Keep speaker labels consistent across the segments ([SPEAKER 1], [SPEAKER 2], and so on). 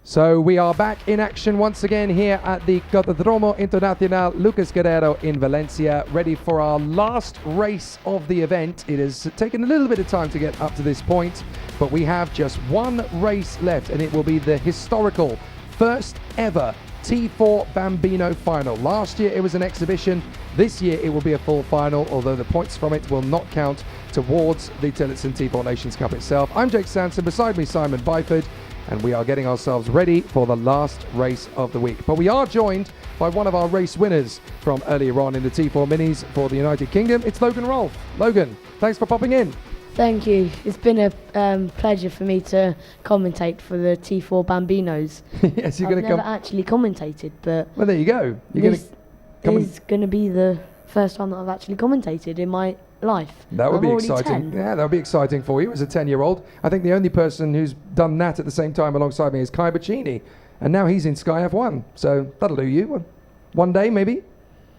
[SPEAKER 1] So we are back in action once again here at the Kartodromo Internacional Lucas Guerrero in Valencia, ready for our last race of the event. It has taken a little bit of time to get up to this point, but we have just one race left, and it will be the historical first ever T4 Bambino final. Last year it was an exhibition. This year it will be a full final, although the points from it will not count towards the Tillotson T4 Nations Cup itself. I'm Jake Sanson, beside me Simon Byford, and we are getting ourselves ready for the last race of the week. But we are joined by one of our race winners from earlier on in the T4 Minis for the United Kingdom. It's Logan Rolfe. Logan, thanks for popping in.
[SPEAKER 2] Thank you. It's been a pleasure for me to commentate for the T4 Bambinos.
[SPEAKER 1] Yes, you're
[SPEAKER 2] I've
[SPEAKER 1] going to
[SPEAKER 2] never
[SPEAKER 1] come.
[SPEAKER 2] actually commentated, but
[SPEAKER 1] Well, there you go. You're
[SPEAKER 2] this
[SPEAKER 1] going to
[SPEAKER 2] is going to be the first time that I've actually commentated in my life.
[SPEAKER 1] That would
[SPEAKER 2] I'm
[SPEAKER 1] be
[SPEAKER 2] already
[SPEAKER 1] exciting.
[SPEAKER 2] 10.
[SPEAKER 1] Yeah, that would be exciting for you as a 10-year-old. I think the only person who's done that at the same time alongside me is Kai Bacchini, and now he's in Sky F1. So that'll do you. One day, maybe.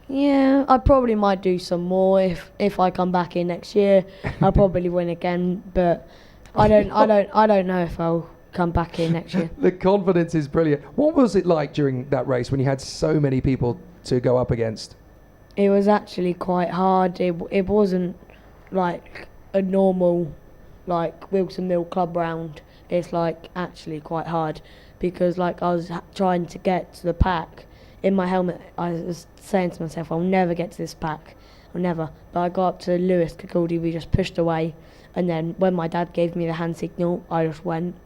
[SPEAKER 2] Yeah, I probably might do some more if I come back in next year. I'll probably win again, but I don't know if I'll come back in next year.
[SPEAKER 1] The confidence is brilliant. What was it like during that race when you had so many people to go up against?
[SPEAKER 2] It was actually quite hard. It wasn't like a normal like Wilson Mill club round. It's like actually quite hard because like I was trying to get to the pack. In my helmet I was saying to myself, I'll never get to this pack. I'll never. But I got up to Lewis Kakuldi, we just pushed away, and then when my dad gave me the hand signal I just went,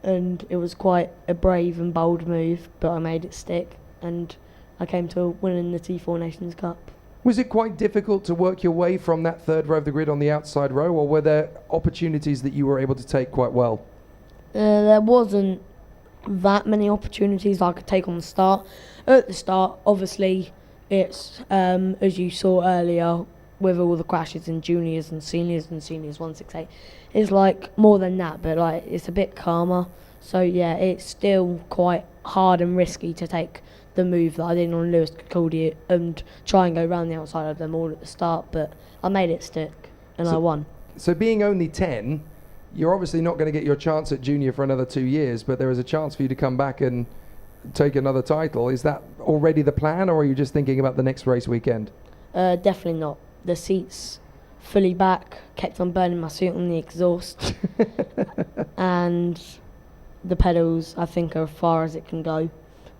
[SPEAKER 2] and it was quite a brave and bold move, but I made it stick and I came to winning the T4 Nations Cup.
[SPEAKER 1] Was it quite difficult to work your way from that third row of the grid on the outside row, or were there opportunities that you were able to take quite well?
[SPEAKER 2] There wasn't that many opportunities I could take on the start. At the start, obviously, it's, as you saw earlier, with all the crashes in juniors and seniors 168, it's like more than that, but like it's a bit calmer. So yeah, it's still quite hard and risky to take the move that I did on Lewis Kakuldi and try and go round the outside of them all at the start, but I made it stick and I won.
[SPEAKER 1] So being only 10, you're obviously not going to get your chance at junior for another 2 years, but there is a chance for you to come back and take another title. Is that already the plan, or are you just thinking about the next race weekend?
[SPEAKER 2] Definitely not. The seat's fully back, kept on burning my suit on the exhaust, and the pedals I think are as far as it can go.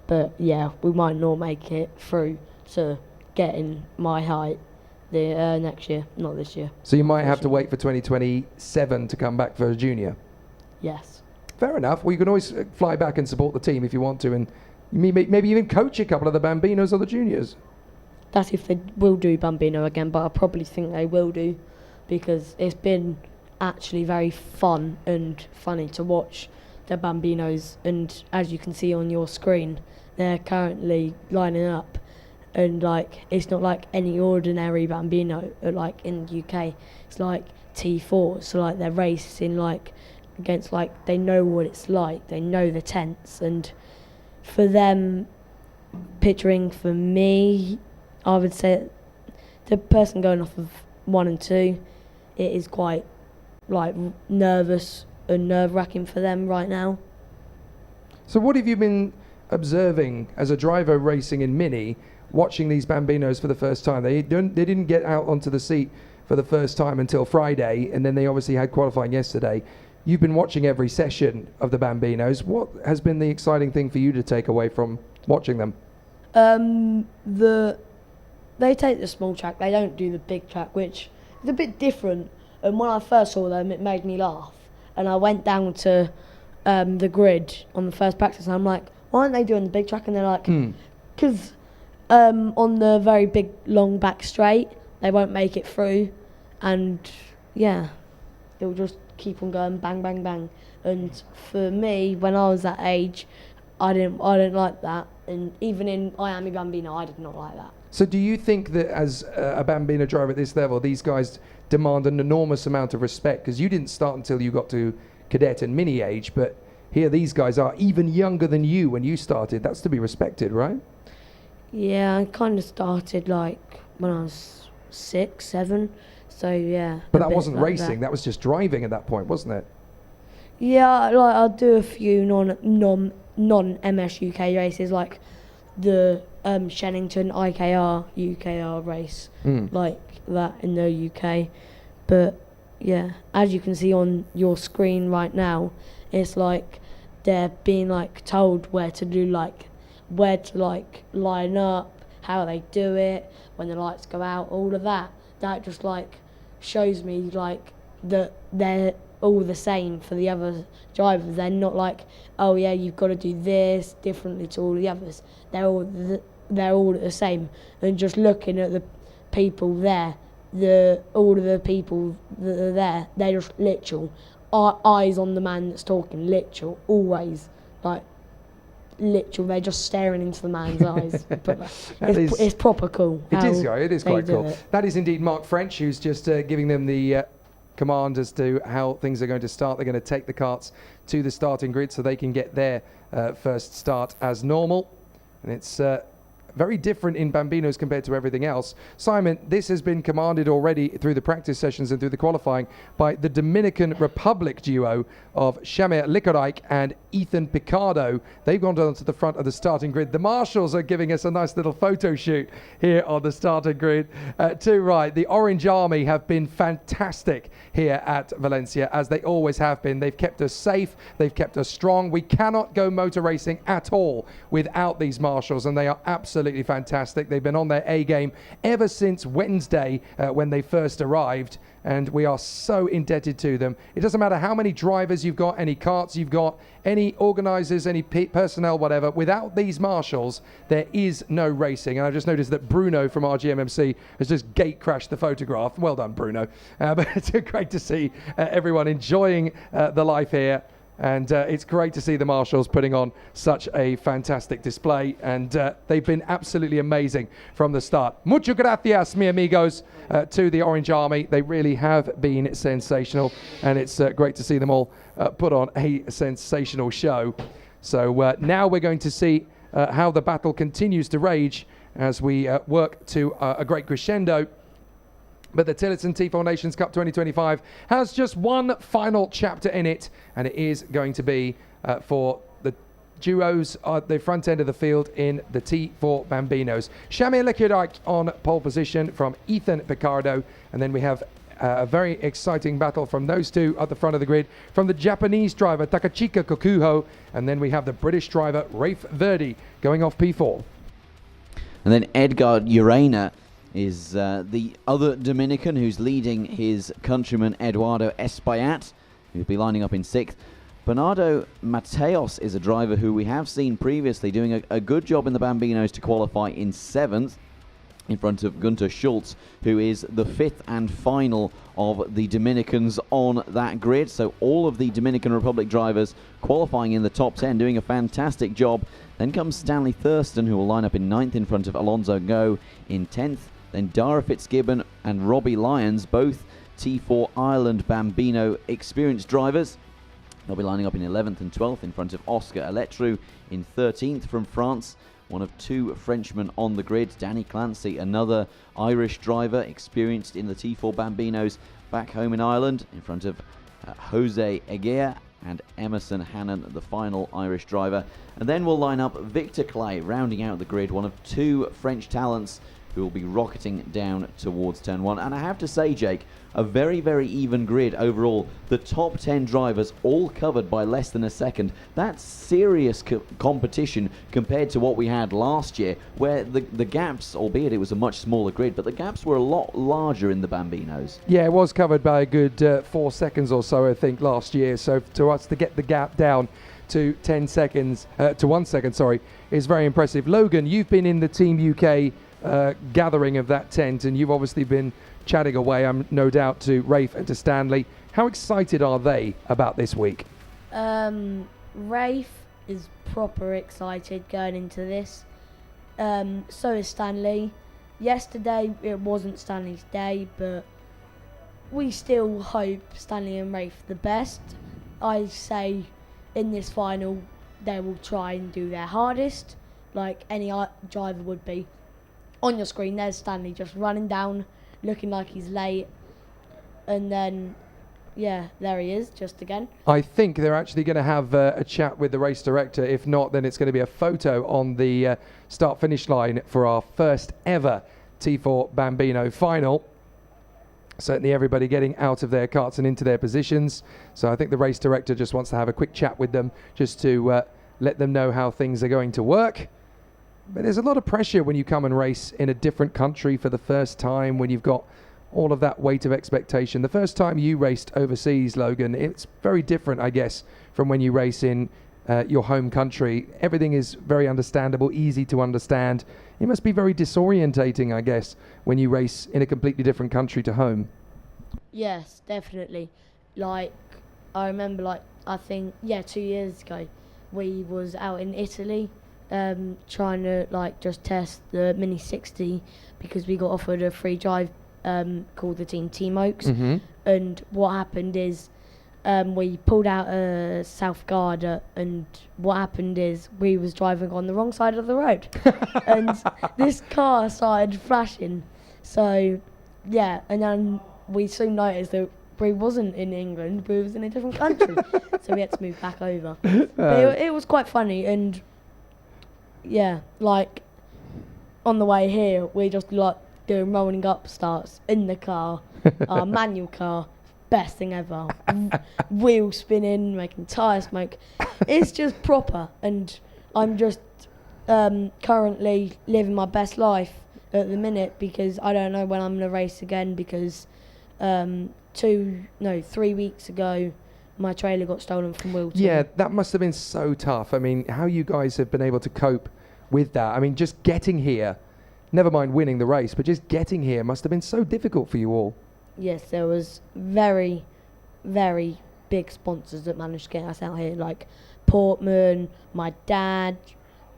[SPEAKER 2] But yeah, we might not make it through to getting my height the next year, not this year.
[SPEAKER 1] So you might have to wait for 2027 to come back for a junior?
[SPEAKER 2] Yes.
[SPEAKER 1] Fair enough. Well, you can always fly back and support the team if you want to, and maybe even coach a couple of the Bambinos or the juniors.
[SPEAKER 2] That's if they will do Bambino again, but I probably think they will do, because it's been actually very fun and funny to watch the Bambinos, and as you can see on your screen, they're currently lining up, and like it's not like any ordinary Bambino like in the UK. It's like T4, so like they're racing like against, like they know what it's like, they know the tents, and for them, picturing for me, I would say the person going off of 1 and 2, it is quite like nervous and nerve-wracking for them right now.
[SPEAKER 1] So what have you been observing as a driver racing in Mini, watching these Bambinos for the first time? They didn't get out onto the seat for the first time until Friday, and then they obviously had qualifying yesterday. You've been watching every session of the Bambinos. What has been the exciting thing for you to take away from watching them?
[SPEAKER 2] They take the small track, they don't do the big track, which is a bit different. And when I first saw them, it made me laugh. And I went down to the grid on the first practice, and I'm like, why aren't they doing the big track? And they're like, because on the very big, long back straight, they won't make it through. And yeah, it will just keep on going, bang, bang, bang. And for me, when I was that age, I didn't like that. And even in Miami Bambino, I did not like that.
[SPEAKER 1] So do you think that as a Bambino driver at this level, these guys demand an enormous amount of respect? Because you didn't start until you got to cadet and mini age, but here these guys are even younger than you when you started. That's to be respected, right?
[SPEAKER 2] Yeah, I kind of started like when I was 6, 7, so yeah.
[SPEAKER 1] But that wasn't like racing, that was just driving at that point, wasn't it?
[SPEAKER 2] Yeah, like I'll do a few non MS UK races, like the Shennington IKR UKR race, like that in the UK. But yeah, as you can see on your screen right now, it's like they're being like told where to line up, how they do it, when the lights go out, all of that. That just like shows me like that they're all the same for the other drivers. They're not like, oh yeah, you've got to do this differently to all the others. They're all the same. And just looking at the people there, all of the people that are there, they're just literal eyes on the man that's talking, literal, always, like literal. They're just staring into the man's eyes. But it's proper cool.
[SPEAKER 1] It is quite cool. That is indeed Mark French, who's just giving them the command as to how things are going to start. They're going to take the karts to the starting grid so they can get their first start as normal. And it's very different in Bambinos compared to everything else. Simon, this has been commanded already through the practice sessions and through the qualifying by the Dominican Republic duo of Shamir Likorijk and Ethan Picardo. They've gone down to the front of the starting grid. The marshals are giving us a nice little photo shoot here on the starting grid. To right, the Orange Army have been fantastic here at Valencia, as they always have been. They've kept us safe, they've kept us strong. We cannot go motor racing at all without these marshals, and they are absolutely fantastic. They've been on their A game ever since Wednesday when they first arrived, and we are so indebted to them. It doesn't matter how many drivers you've got, any karts you've got, any organisers, any personnel, whatever. Without these marshals, there is no racing. And I've just noticed that Bruno from RGMMC has just gate crashed the photograph. Well done, Bruno. But it's great to see everyone enjoying the life here. And it's great to see the marshals putting on such a fantastic display, and they've been absolutely amazing from the start. Muchas gracias, mi amigos, to the Orange Army. They really have been sensational, and it's great to see them all put on a sensational show. So now we're going to see how the battle continues to rage as we work to a great crescendo. But the Tillotson T4 Nations Cup 2025 has just one final chapter in it, and it is going to be for the duos at the front end of the field in the T4 Bambinos. Shamir Likorijk on pole position from Ethan Picardo, and then we have a very exciting battle from those two at the front of the grid, from the Japanese driver Takachika Kokuho, and then we have the British driver Rafe Verdi going off P4.
[SPEAKER 3] And then Edgar Urena is the other Dominican who's leading his countryman Eduardo Espaillat, who'll be lining up in 6th. Bernardo Mateos is a driver who we have seen previously doing a good job in the Bambinos to qualify in 7th, in front of Gunter Schultz, who is the 5th and final of the Dominicans on that grid. So all of the Dominican Republic drivers qualifying in the top 10, doing a fantastic job. Then comes Stanley Thurston, who will line up in 9th in front of Alonso Go in 10th. Then Dara Fitzgibbon and Robbie Lyons, both T4 Ireland Bambino experienced drivers. They'll be lining up in 11th and 12th in front of Oscar Eletru. In 13th from France, one of two Frenchmen on the grid, Danny Clancy, another Irish driver experienced in the T4 Bambinos back home in Ireland, in front of Jose Egea and Emerson Hannon, the final Irish driver. And then we'll line up Victor Clay, rounding out the grid, one of two French talents who will be rocketing down towards turn 1. And I have to say, Jake, a very, very even grid overall. The top 10 drivers all covered by less than a second. That's serious competition compared to what we had last year, where the gaps, albeit it was a much smaller grid, but the gaps were a lot larger in the Bambinos.
[SPEAKER 1] Yeah, it was covered by a good 4 seconds or so, I think, last year. So to us to get the gap down to 10 seconds, to 1 second, sorry, is very impressive. Logan, you've been in the Team UK gathering of that tent, and you've obviously been chatting away, no doubt, to Rafe and to Stanley. How excited are they about this week?
[SPEAKER 2] Rafe is proper excited going into this. So is Stanley. Yesterday it wasn't Stanley's day, but we still hope Stanley and Rafe the best. I say in this final they will try and do their hardest, like any driver would be. On your screen, there's Stanley just running down, looking like he's late. And then yeah, there he is, just again.
[SPEAKER 1] I think they're actually going to have a chat with the race director. If not, then it's going to be a photo on the start-finish line for our first ever T4 Bambino final. Certainly everybody getting out of their carts and into their positions. So I think the race director just wants to have a quick chat with them just to let them know how things are going to work. But there's a lot of pressure when you come and race in a different country for the first time, when you've got all of that weight of expectation. The first time you raced overseas, Logan, it's very different, I guess, from when you race in your home country. Everything is very understandable, easy to understand. It must be very disorientating, I guess, when you race in a completely different country to home.
[SPEAKER 2] Yes, definitely. Like, I remember, like, I think, 2 years ago, we was out in Italy trying to, like, just test the Mini 60 because we got offered a free drive called the Team Oaks.
[SPEAKER 1] Mm-hmm.
[SPEAKER 2] And what happened is we pulled out a South Garda, and what happened is we was driving on the wrong side of the road. And this car started flashing. So, yeah, and then we soon noticed that we wasn't in England, we was in a different country. So we had to move back over. But it was quite funny, and yeah, like on the way here, we just like doing rolling up starts in the car, our manual car, best thing ever. Wheel spinning, making tyre smoke. It's just proper, and I'm just currently living my best life at the minute because I don't know when I'm going to race again because 3 weeks ago my trailer got stolen from Wilton.
[SPEAKER 1] Yeah, that must have been so tough. I mean, how you guys have been able to cope with that. I mean, just getting here, never mind winning the race, but just getting here must have been so difficult for you all.
[SPEAKER 2] Yes, there was very, very big sponsors that managed to get us out here, like Portman, my dad,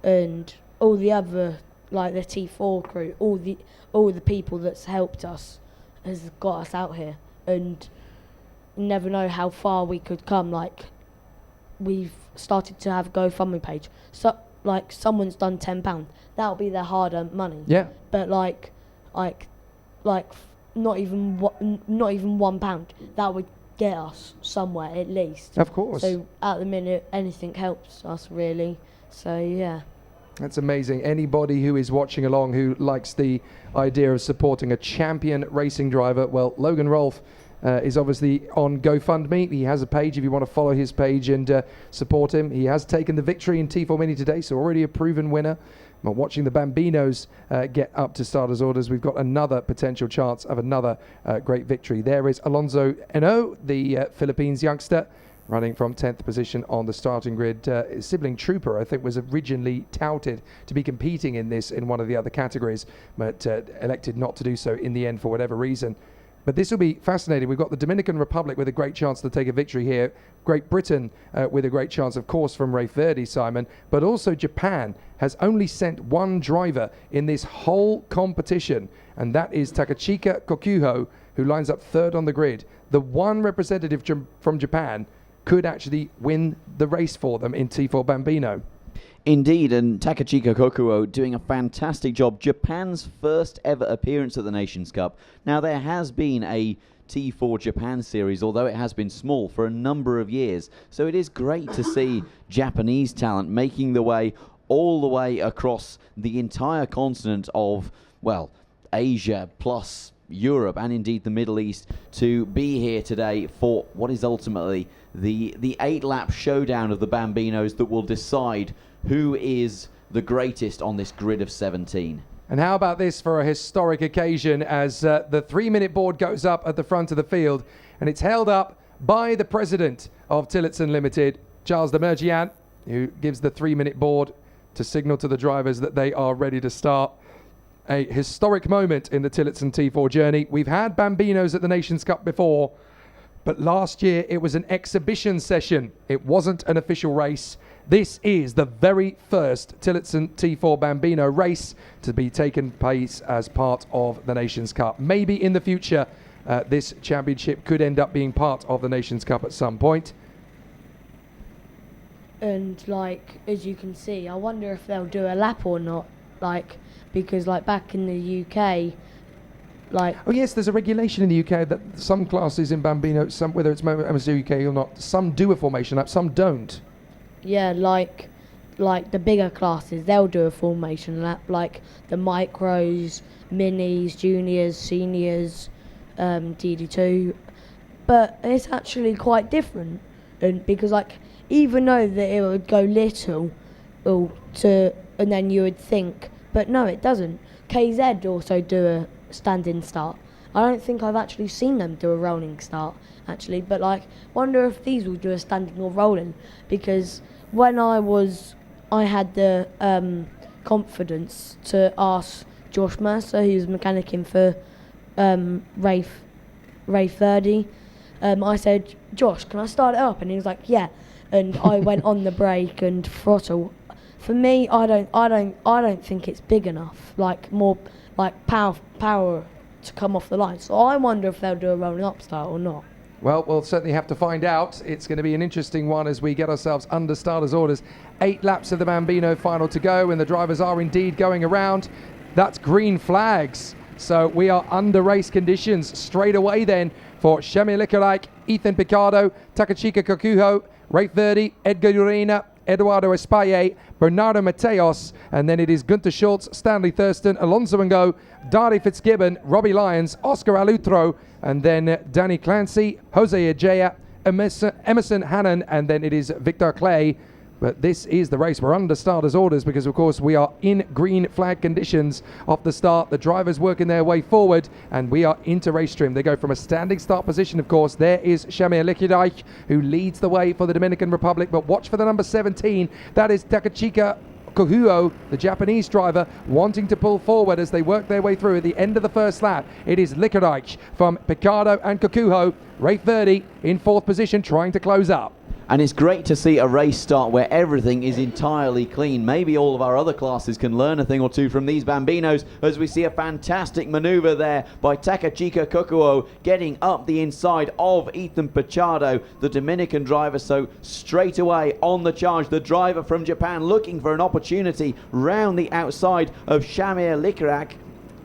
[SPEAKER 2] and all the other, like the T4 crew, all the people that's helped us has got us out here. And you never know how far we could come. Like, we've started to have a GoFundMe page. So, like, someone's done £10. That'll be their hard-earned money.
[SPEAKER 1] Yeah.
[SPEAKER 2] But like, not even £1. That would get us somewhere at least.
[SPEAKER 1] Of course.
[SPEAKER 2] So at the minute, anything helps us really. So yeah.
[SPEAKER 1] That's amazing. Anybody who is watching along who likes the idea of supporting a champion racing driver, well, Logan Rolfe is obviously on GoFundMe. He has a page if you want to follow his page and support him. He has taken the victory in T4 Mini today, so already a proven winner. But watching the Bambinos get up to starters' orders, we've got another potential chance of another great victory. There is Alonso Eno, the Philippines youngster, running from 10th position on the starting grid. Sibling Trooper, I think, was originally touted to be competing in this in one of the other categories, but elected not to do so in the end for whatever reason. But this will be fascinating. We've got the Dominican Republic with a great chance to take a victory here. Great Britain with a great chance, of course, from Rafe Verdi, Simon. But also Japan has only sent one driver in this whole competition, and that is Takachika Kokuho, who lines up third on the grid. The one representative from Japan could actually win the race for them in T4 Bambino.
[SPEAKER 3] Indeed, and Takachika Kokuo doing a fantastic job. Japan's first ever appearance at the Nations Cup. Now, there has been a T4 Japan series, although it has been small, for a number of years. So it is great to see Japanese talent making the way all the way across the entire continent of, well, Asia plus Europe and indeed the Middle East to be here today for what is ultimately the 8-lap showdown of the Bambinos that will decide who is the greatest on this grid of 17.
[SPEAKER 1] And how about this for a historic occasion as the 3-minute board goes up at the front of the field, and it's held up by the president of Tillotson Limited, Charles de Mergian, who gives the 3-minute board to signal to the drivers that they are ready to start. A historic moment in the Tillotson T4 journey. We've had Bambinos at the Nations Cup before, but last year it was an exhibition session. It wasn't an official race. This is the very first Tillotson T4 Bambino race to be taken place as part of the Nations Cup. Maybe in the future, this championship could end up being part of the Nations Cup at some point.
[SPEAKER 2] And like, as you can see, I wonder if they'll do a lap or not. Like, because like back in the UK, Like,
[SPEAKER 1] Oh yes, there's a regulation in the UK that some classes in Bambino, some whether it's MSU UK or not, some do a formation lap, some don't.
[SPEAKER 2] yeah, like the bigger classes, they'll do a formation lap, like the micros, minis, juniors, seniors, DD2. But it's actually quite different, and because like even though that it would go little, and then you would think, but no, it doesn't. KZ also do a standing start. I don't think I've actually seen them do a rolling start actually, but like wonder if these will do a standing or rolling, because when I had the confidence to ask Josh Mercer, who's mechanicking for Rafe Verdi. I said, Josh, can I start it up? And he was like, yeah. And I went on the brake and throttle. For me, I don't think it's big enough. Like more like power to come off the line. So I wonder if they'll do a rolling up start or not.
[SPEAKER 1] Well, we'll certainly have to find out. It's going to be an interesting one as we get ourselves under starters' orders. 8 laps of the Bambino final to go, and the drivers are indeed going around. That's green flags. So we are under race conditions straight away then for Shami Likarajk, Ethan Picardo, Takachika Kokuho, Rafe Verdi, Edgar Urena, Eduardo Espaille, Bernardo Mateos, and then it is Gunther Schultz, Stanley Thurston, Alonso Ngo, Dari Fitzgibbon, Robbie Lyons, Oscar Alutro, and then Danny Clancy, Jose Ajaya, Emerson Hannon, and then it is Victor Clay. But this is the race. We're under starters' orders because, of course, we are in green flag conditions off the start. The drivers working their way forward, and we are into race trim. They go from a standing start position, of course. There is Shami Likarajk, who leads the way for the Dominican Republic. But watch for the number 17. That is Takachika Kokuho, the Japanese driver, wanting to pull forward as they work their way through at the end of the first lap. It is Likarajk from Picardo and Kokuho. Rafe Verdi in 4th position, trying to close up.
[SPEAKER 3] And it's great to see a race start where everything is entirely clean. Maybe all of our other classes can learn a thing or two from these Bambinos, as we see a fantastic maneuver there by Takachika Kokuho getting up the inside of Ethan Pichardo, the Dominican driver. So straight away on the charge, the driver from Japan looking for an opportunity round the outside of Shamir Likarajk.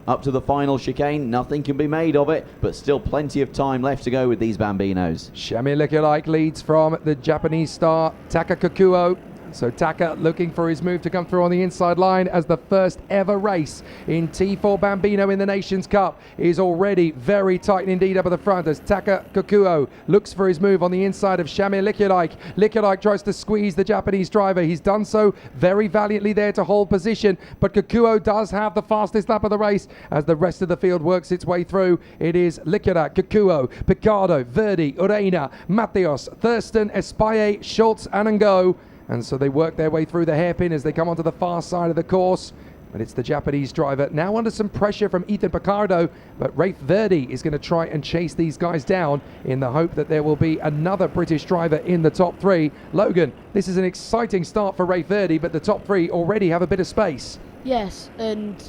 [SPEAKER 3] Up to the final chicane, nothing can be made of it, but still plenty of time left to go with these Bambinos.
[SPEAKER 1] Shami Likarajk leads from the Japanese star Taka Kokuho. So Taka looking for his move to come through on the inside line as the first ever race in T4 Bambino in the Nations Cup is already very tight indeed up at the front as Taka Kokuho looks for his move on the inside of Shami Likarajk. Likarajk tries to squeeze the Japanese driver. He's done so very valiantly there to hold position, but Kokuho does have the fastest lap of the race as the rest of the field works its way through. It is Likarajk, Kokuho, Picardo, Verdi, Urena, Mateos, Thurston, Espaille, Schultz, and Ngo. And so they work their way through the hairpin as they come onto the far side of the course. But it's the Japanese driver now under some pressure from Ethan Picardo. But Rafe Verdi is going to try and chase these guys down in the hope that there will be another British driver in the top 3. Logan, this is an exciting start for Rafe Verdi, but the top 3 already have a bit of space.
[SPEAKER 2] Yes, and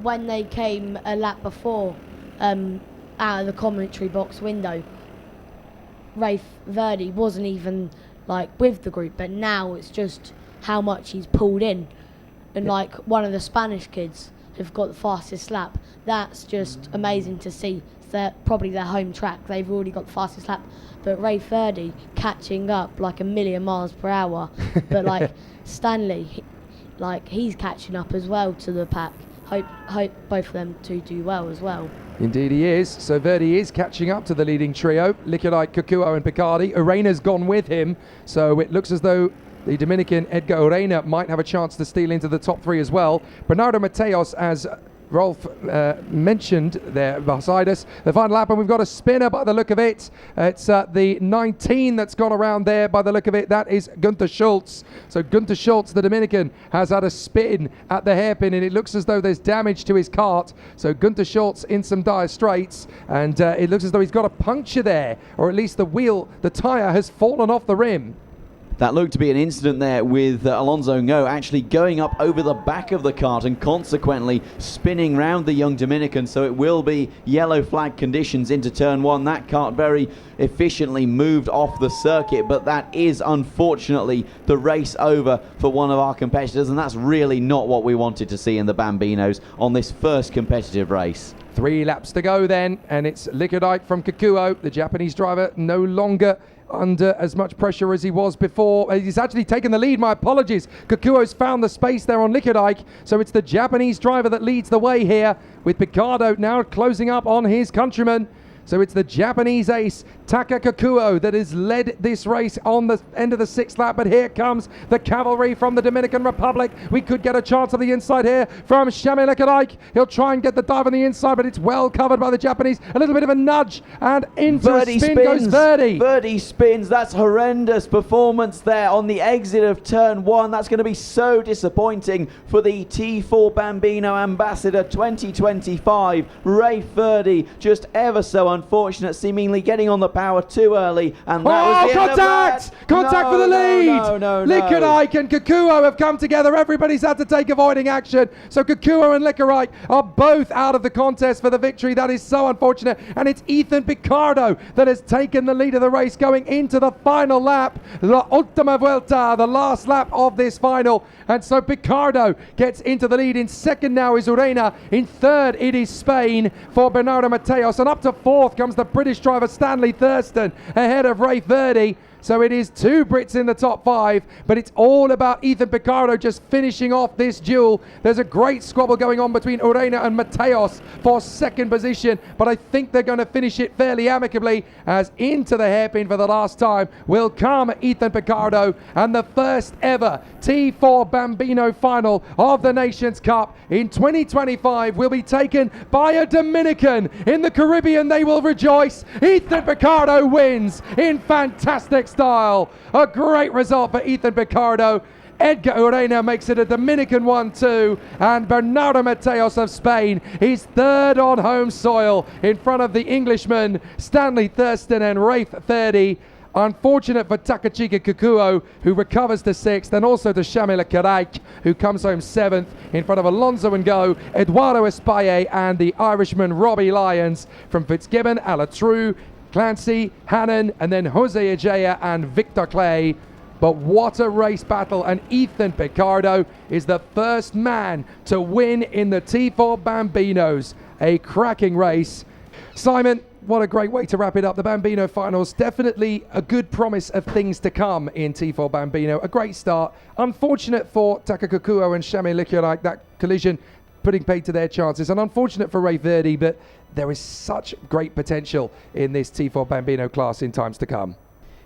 [SPEAKER 2] when they came a lap before out of the commentary box window, Rafe Verdi wasn't even like with the group, but now it's just how much he's pulled in, and like one of the Spanish kids have got the fastest lap. That's just amazing to see. They're probably their home track, they've already got the fastest lap, but Rafe Verdi catching up like a million miles per hour. But like Stanley, he's catching up as well to the pack. Hope both of them to do well as well.
[SPEAKER 1] Indeed he is. So Verdi is catching up to the leading trio. Likarajk, Kokuho and Picardi. Urena's gone with him. So it looks as though the Dominican Edgar Urena might have a chance to steal into the top 3 as well. Bernardo Mateos, as Rolf mentioned there beside us. The final lap, and we've got a spinner by the look of it. It's the 19 that's gone around there by the look of it. That is Gunther Schultz. So Gunther Schultz, the Dominican, has had a spin at the hairpin, and it looks as though there's damage to his kart. So Gunther Schultz in some dire straits, and it looks as though he's got a puncture there, or at least the tyre has fallen off the rim.
[SPEAKER 3] That looked to be an incident there with Alonso Ngo actually going up over the back of the kart and consequently spinning round the young Dominican. So it will be yellow flag conditions into turn 1. That kart very efficiently moved off the circuit, but that is unfortunately the race over for one of our competitors, and that's really not what we wanted to see in the Bambinos on this first competitive race.
[SPEAKER 1] 3 laps to go then, and it's Liquidite from Kikuo, the Japanese driver, no longer under as much pressure as he was before. He's actually taken the lead, my apologies. Kikuo's found the space there on Liquidite, so it's the Japanese driver that leads the way here, with Picardo now closing up on his countryman. So it's the Japanese ace, Taka Kikuo, that has led this race on the end of the 6th lap. But here comes the cavalry from the Dominican Republic. We could get a chance on the inside here from Shami Lekadike. He'll try and get the dive on the inside, but it's well covered by the Japanese. A little bit of a nudge, and into
[SPEAKER 3] Verdi
[SPEAKER 1] a spin
[SPEAKER 3] spins.
[SPEAKER 1] goes Verdi.
[SPEAKER 3] Verdi spins. That's horrendous performance there on the exit of turn 1. That's going to be so disappointing for the T4 Bambino Ambassador 2025. Rafe Verdi, just ever so unfortunate, seemingly getting on the power too early, and that was the
[SPEAKER 1] contact!
[SPEAKER 3] end of that.
[SPEAKER 1] Contact for the lead!
[SPEAKER 3] No.
[SPEAKER 1] Liquidite and Kikuo have come together. Everybody's had to take avoiding action. So Kikuo and Liquidite are both out of the contest for the victory. That is so unfortunate. And it's Ethan Picardo that has taken the lead of the race going into the final lap. La Ultima Vuelta, the last lap of this final. And so Picardo gets into the lead. In second now is Urena. In third it is Spain for Bernardo Mateos. And up to fourth comes the British driver Stanley Thurston ahead of Rafe Verdi. So it is 2 Brits in the top 5, but it's all about Ethan Picardo just finishing off this duel. There's a great squabble going on between Urena and Mateos for second position, but I think they're going to finish it fairly amicably, as into the hairpin for the last time will come Ethan Picardo, and the first ever T4 Bambino final of the Nations Cup in 2025 will be taken by a Dominican. In the Caribbean they will rejoice. Ethan Picardo wins in fantastic style. A great result for Ethan Picardo. Edgar Urena makes it a Dominican 1-2, and Bernardo Mateos of Spain is third on home soil in front of the Englishmen Stanley Thurston and Rafe Verdi. Unfortunate for Takachika Kikuo, who recovers to 6th, and also to Shamila Karak, who comes home 7th in front of Alonso and Go, Eduardo Espaye, and the Irishman Robbie Lyons from Fitzgibbon, Alatrue, Clancy, Hannon, and then Jose Ajaya and Victor Clay. But what a race battle, and Ethan Picardo is the first man to win in the T4 Bambinos. A cracking race. Simon, what a great way to wrap it up. The Bambino finals, definitely a good promise of things to come in T4 Bambino. A great start. Unfortunate for Taka Kikuo and Shami Liquidite, that collision putting paid to their chances, and unfortunate for Rafe Verdi, but there is such great potential in this T4 Bambino class in times to come.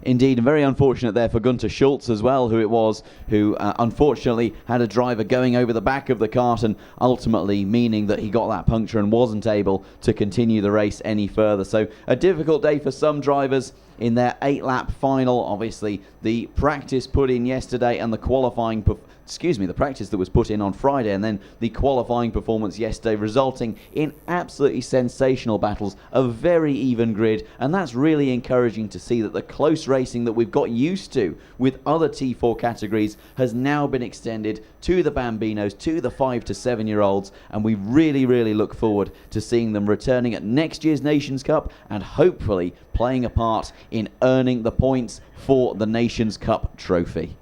[SPEAKER 3] Indeed, and very unfortunate there for Gunter Schultz as well, who unfortunately had a driver going over the back of the kart, and ultimately meaning that he got that puncture and wasn't able to continue the race any further. So a difficult day for some drivers in their 8-lap final. Obviously, the practice put in yesterday and the the practice that was put in on Friday, and then the qualifying performance yesterday, resulting in absolutely sensational battles, a very even grid, and that's really encouraging to see that the close racing that we've got used to with other T4 categories has now been extended to the Bambinos, to the 5 to 7 year olds, and we really look forward to seeing them returning at next year's Nations Cup and hopefully playing a part in earning the points for the Nations Cup trophy.